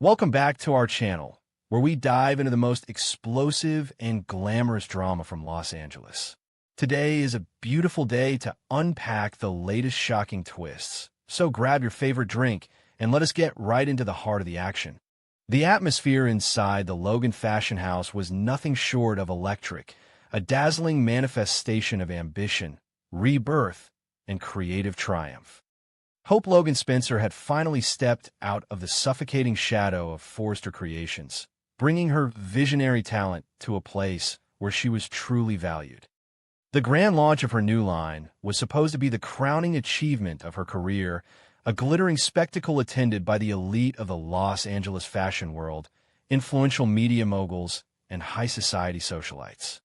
Welcome back to our channel, where we dive into the most explosive and glamorous drama from Los Angeles. Today is a beautiful day to unpack the latest shocking twists, so grab your favorite drink and let us get right into the heart of the action. The atmosphere inside the Logan Fashion House was nothing short of electric, a dazzling manifestation of ambition, rebirth, and creative triumph. Hope Logan Spencer had finally stepped out of the suffocating shadow of Forrester Creations, bringing her visionary talent to a place where she was truly valued. The grand launch of her new line was supposed to be the crowning achievement of her career, a glittering spectacle attended by the elite of the Los Angeles fashion world, influential media moguls, and high society socialites.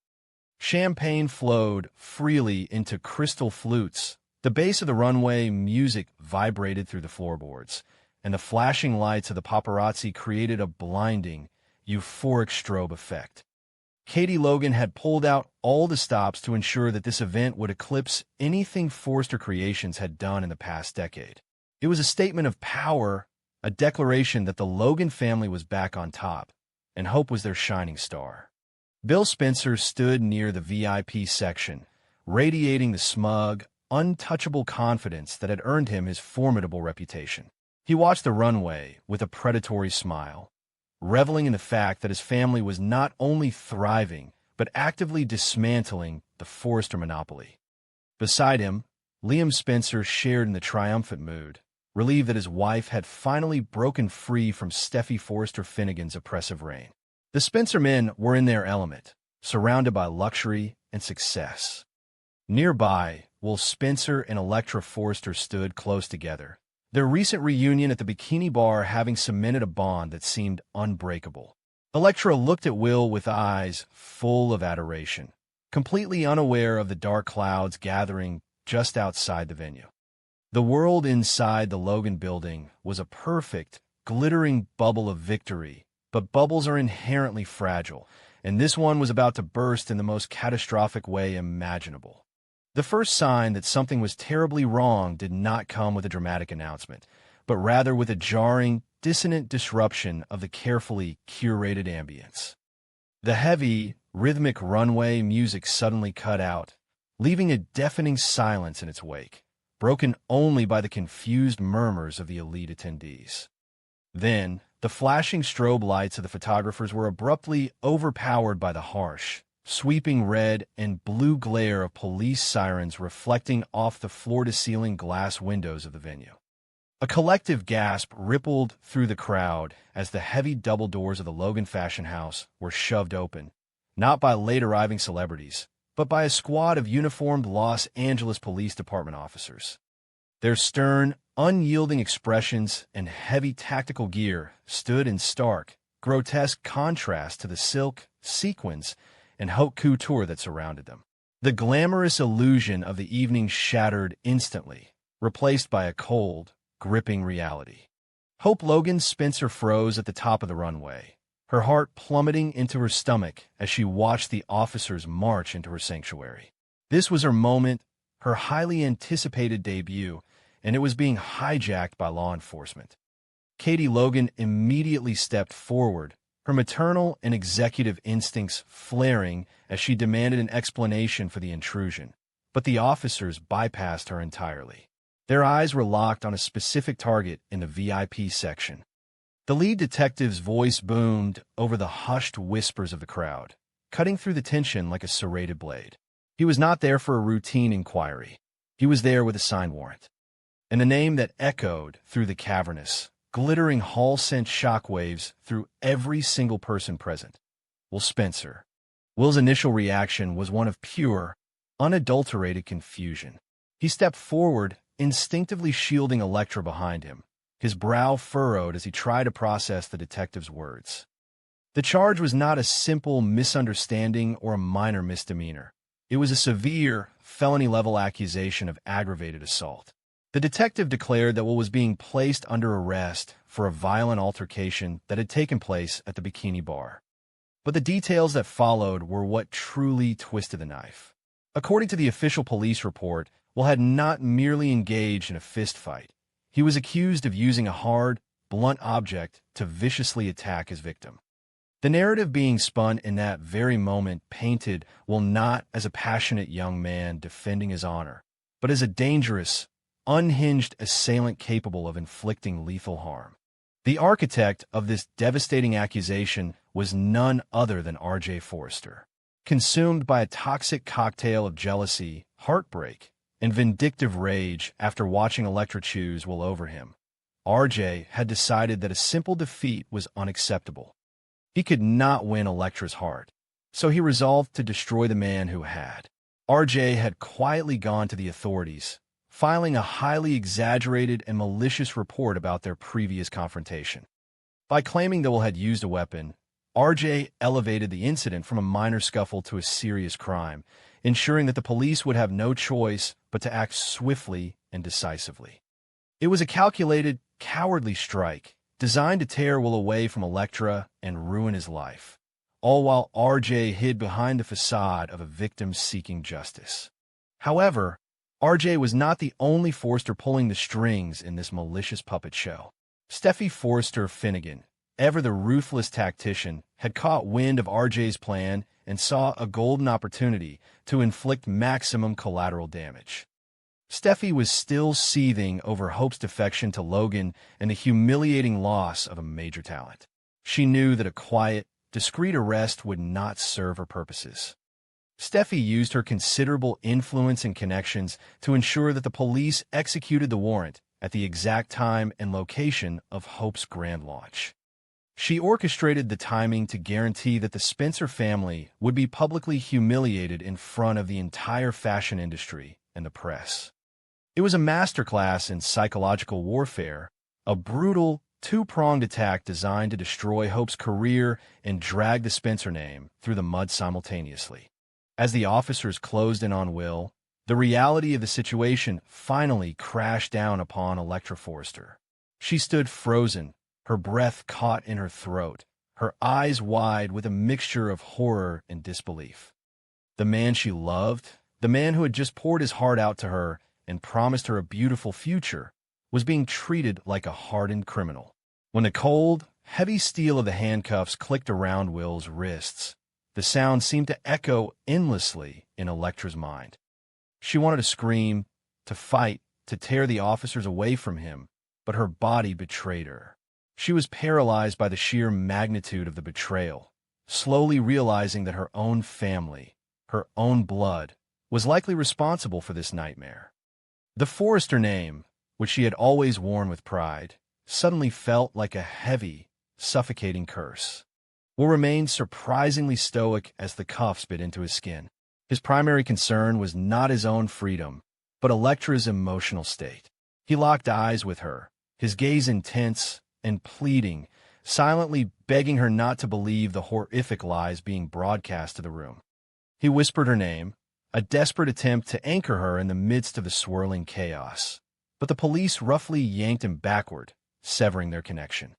Champagne flowed freely into crystal flutes. The bass of the runway music vibrated through the floorboards, and the flashing lights of the paparazzi created a blinding, euphoric strobe effect. Katie Logan had pulled out all the stops to ensure that this event would eclipse anything Forrester Creations had done in the past decade. It was a statement of power, a declaration that the Logan family was back on top, and Hope was their shining star. Bill Spencer stood near the VIP section, radiating the smug, untouchable confidence that had earned him his formidable reputation. He watched the runway with a predatory smile, reveling in the fact that his family was not only thriving, but actively dismantling the Forrester monopoly. Beside him, Liam Spencer shared in the triumphant mood, relieved that his wife had finally broken free from Steffy Forrester Finnegan's oppressive reign. The Spencer men were in their element, surrounded by luxury and success. Nearby, Will Spencer and Electra Forrester stood close together, their recent reunion at the bikini bar having cemented a bond that seemed unbreakable. Electra looked at Will with eyes full of adoration, completely unaware of the dark clouds gathering just outside the venue. The world inside the Logan building was a perfect, glittering bubble of victory, but bubbles are inherently fragile, and this one was about to burst in the most catastrophic way imaginable. The first sign that something was terribly wrong did not come with a dramatic announcement, but rather with a jarring, dissonant disruption of the carefully curated ambience. The heavy, rhythmic runway music suddenly cut out, leaving a deafening silence in its wake, broken only by the confused murmurs of the elite attendees. Then, the flashing strobe lights of the photographers were abruptly overpowered by the harsh, sweeping red and blue glare of police sirens reflecting off the floor-to-ceiling glass windows of the venue. A collective gasp rippled through the crowd as the heavy double doors of the Logan Fashion House were shoved open, not by late-arriving celebrities, but by a squad of uniformed Los Angeles Police Department officers. Their stern, unyielding expressions and heavy tactical gear stood in stark, grotesque contrast to the silk, sequins, and haute couture that surrounded them. The glamorous illusion of the evening shattered instantly, replaced by a cold, gripping reality. Hope Logan Spencer froze at the top of the runway, her heart plummeting into her stomach as she watched the officers march into her sanctuary. This was her moment, her highly anticipated debut, and it was being hijacked by law enforcement. Katie Logan immediately stepped forward, her maternal and executive instincts flaring as she demanded an explanation for the intrusion, but the officers bypassed her entirely. Their eyes were locked on a specific target in the VIP section. The lead detective's voice boomed over the hushed whispers of the crowd, cutting through the tension like a serrated blade. He was not there for a routine inquiry. He was there with a signed warrant. And the name that echoed through the cavernous, glittering hall sent shockwaves through every single person present. Will Spencer. Will's initial reaction was one of pure, unadulterated confusion. He stepped forward, instinctively shielding Electra behind him, his brow furrowed as he tried to process the detective's words. The charge was not a simple misunderstanding or a minor misdemeanor. It was a severe, felony-level accusation of aggravated assault. The detective declared that Will was being placed under arrest for a violent altercation that had taken place at the bikini bar. But the details that followed were what truly twisted the knife. According to the official police report, Will had not merely engaged in a fistfight. He was accused of using a hard, blunt object to viciously attack his victim. The narrative being spun in that very moment painted Will not as a passionate young man defending his honor, but as a dangerous, unhinged assailant capable of inflicting lethal harm. The architect of this devastating accusation was none other than R.J. Forrester. Consumed by a toxic cocktail of jealousy, heartbreak, and vindictive rage after watching Elektra choose Will over him, R.J. had decided that a simple defeat was unacceptable. He could not win Elektra's heart, so he resolved to destroy the man who had. R.J. had quietly gone to the authorities, filing a highly exaggerated and malicious report about their previous confrontation. By claiming that Will had used a weapon, R.J. elevated the incident from a minor scuffle to a serious crime, ensuring that the police would have no choice but to act swiftly and decisively. It was a calculated, cowardly strike, designed to tear Will away from Elektra and ruin his life, all while R.J. hid behind the facade of a victim seeking justice. However, R.J. was not the only Forrester pulling the strings in this malicious puppet show. Steffy Forrester Finnegan, ever the ruthless tactician, had caught wind of R.J.'s plan and saw a golden opportunity to inflict maximum collateral damage. Steffy was still seething over Hope's defection to Logan and the humiliating loss of a major talent. She knew that a quiet, discreet arrest would not serve her purposes. Steffy used her considerable influence and connections to ensure that the police executed the warrant at the exact time and location of Hope's grand launch. She orchestrated the timing to guarantee that the Spencer family would be publicly humiliated in front of the entire fashion industry and the press. It was a masterclass in psychological warfare, a brutal, two-pronged attack designed to destroy Hope's career and drag the Spencer name through the mud simultaneously. As the officers closed in on Will, the reality of the situation finally crashed down upon Elektra Forrester. She stood frozen, her breath caught in her throat, her eyes wide with a mixture of horror and disbelief. The man she loved, the man who had just poured his heart out to her and promised her a beautiful future, was being treated like a hardened criminal. When the cold, heavy steel of the handcuffs clicked around Will's wrists, the sound seemed to echo endlessly in Elektra's mind. She wanted to scream, to fight, to tear the officers away from him, but her body betrayed her. She was paralyzed by the sheer magnitude of the betrayal, slowly realizing that her own family, her own blood, was likely responsible for this nightmare. The Forrester name, which she had always worn with pride, suddenly felt like a heavy, suffocating curse. Will remained surprisingly stoic as the cuffs bit into his skin. His primary concern was not his own freedom, but Elektra's emotional state. He locked eyes with her, his gaze intense and pleading, silently begging her not to believe the horrific lies being broadcast to the room. He whispered her name, a desperate attempt to anchor her in the midst of the swirling chaos. But the police roughly yanked him backward, severing their connection.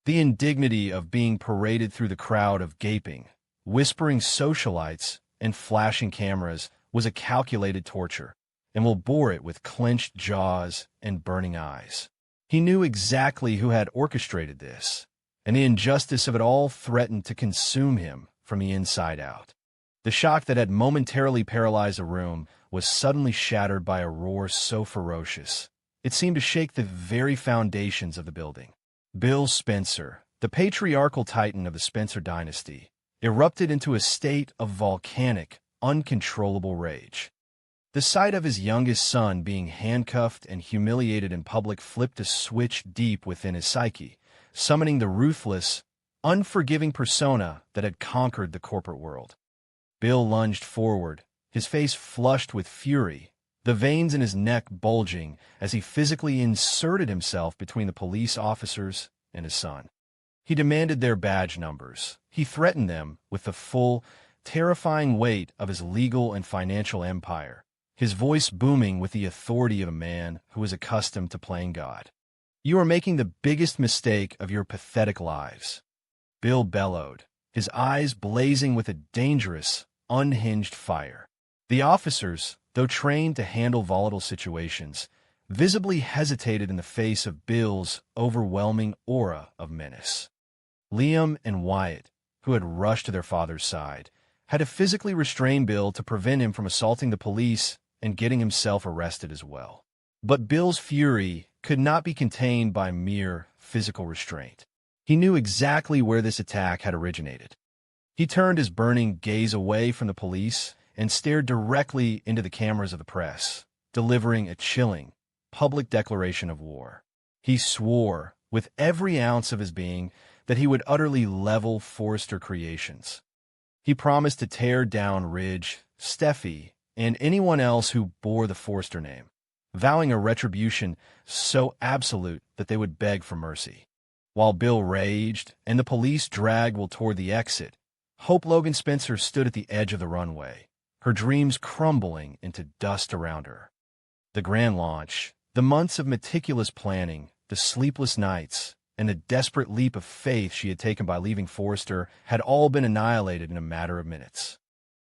The indignity of being paraded through the crowd of gaping, whispering socialites and flashing cameras was a calculated torture, and Will bore it with clenched jaws and burning eyes. He knew exactly who had orchestrated this, and the injustice of it all threatened to consume him from the inside out. The shock that had momentarily paralyzed a room was suddenly shattered by a roar so ferocious, it seemed to shake the very foundations of the building. Bill Spencer, the patriarchal titan of the Spencer dynasty, erupted into a state of volcanic, uncontrollable rage. The sight of his youngest son being handcuffed and humiliated in public flipped a switch deep within his psyche, summoning the ruthless, unforgiving persona that had conquered the corporate world. Bill lunged forward, his face flushed with fury, the veins in his neck bulging as he physically inserted himself between the police officers and his son. He demanded their badge numbers. He threatened them with the full, terrifying weight of his legal and financial empire, his voice booming with the authority of a man who was accustomed to playing God. "You are making the biggest mistake of your pathetic lives," Bill bellowed, his eyes blazing with a dangerous, unhinged fire. The officers, though trained to handle volatile situations, visibly hesitated in the face of Bill's overwhelming aura of menace. Liam and Wyatt, who had rushed to their father's side, had to physically restrain Bill to prevent him from assaulting the police and getting himself arrested as well. But Bill's fury could not be contained by mere physical restraint. He knew exactly where this attack had originated. He turned his burning gaze away from the police and stared directly into the cameras of the press, delivering a chilling, public declaration of war. He swore, with every ounce of his being, that he would utterly level Forrester Creations. He promised to tear down Ridge, Steffy, and anyone else who bore the Forrester name, vowing a retribution so absolute that they would beg for mercy. While Bill raged and the police dragged Will toward the exit, Hope Logan Spencer stood at the edge of the runway, her dreams crumbling into dust around her. The grand launch, the months of meticulous planning, the sleepless nights, and the desperate leap of faith she had taken by leaving Forrester had all been annihilated in a matter of minutes.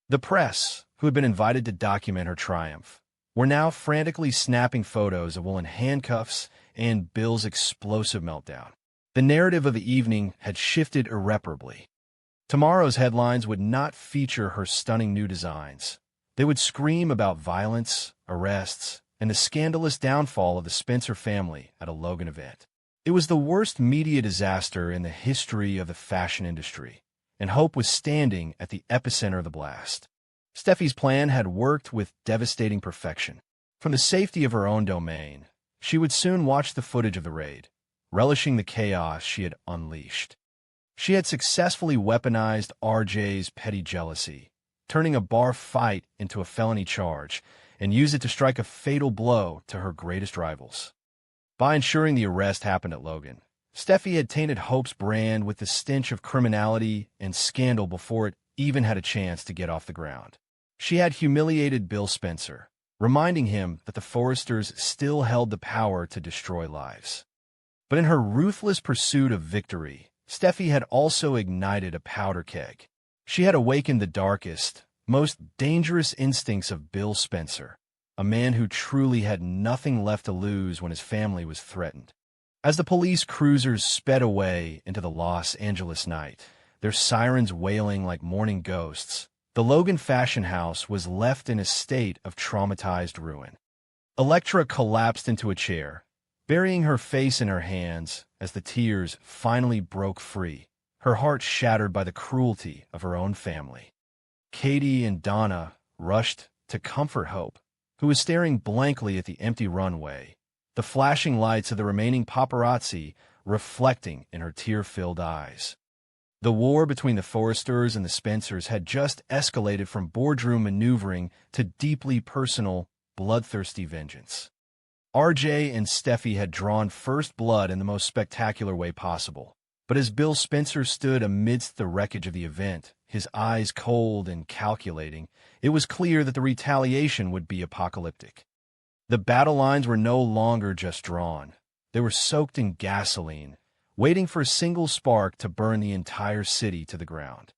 The press, who had been invited to document her triumph, were now frantically snapping photos of Will in handcuffs and Bill's explosive meltdown. The narrative of the evening had shifted irreparably. Tomorrow's headlines would not feature her stunning new designs. They would scream about violence, arrests, and the scandalous downfall of the Spencer family at a Logan event. It was the worst media disaster in the history of the fashion industry, and Hope was standing at the epicenter of the blast. Steffi's plan had worked with devastating perfection. From the safety of her own domain, she would soon watch the footage of the raid, relishing the chaos she had unleashed. She had successfully weaponized RJ's petty jealousy, turning a bar fight into a felony charge, and used it to strike a fatal blow to her greatest rivals. By ensuring the arrest happened at Logan, Steffi had tainted Hope's brand with the stench of criminality and scandal before it even had a chance to get off the ground. She had humiliated Bill Spencer, reminding him that the Forresters still held the power to destroy lives. But in her ruthless pursuit of victory, Steffi had also ignited a powder keg. She had awakened the darkest, most dangerous instincts of Bill Spencer, a man who truly had nothing left to lose when his family was threatened. As the police cruisers sped away into the Los Angeles night, their sirens wailing like mourning ghosts, the Logan fashion house was left in a state of traumatized ruin. Electra collapsed into a chair, burying her face in her hands as the tears finally broke free, her heart shattered by the cruelty of her own family. Katie and Donna rushed to comfort Hope, who was staring blankly at the empty runway, the flashing lights of the remaining paparazzi reflecting in her tear-filled eyes. The war between the Forresters and the Spencers had just escalated from boardroom maneuvering to deeply personal, bloodthirsty vengeance. RJ and Steffi had drawn first blood in the most spectacular way possible, but as Bill Spencer stood amidst the wreckage of the event, his eyes cold and calculating, it was clear that the retaliation would be apocalyptic. The battle lines were no longer just drawn. They were soaked in gasoline, waiting for a single spark to burn the entire city to the ground.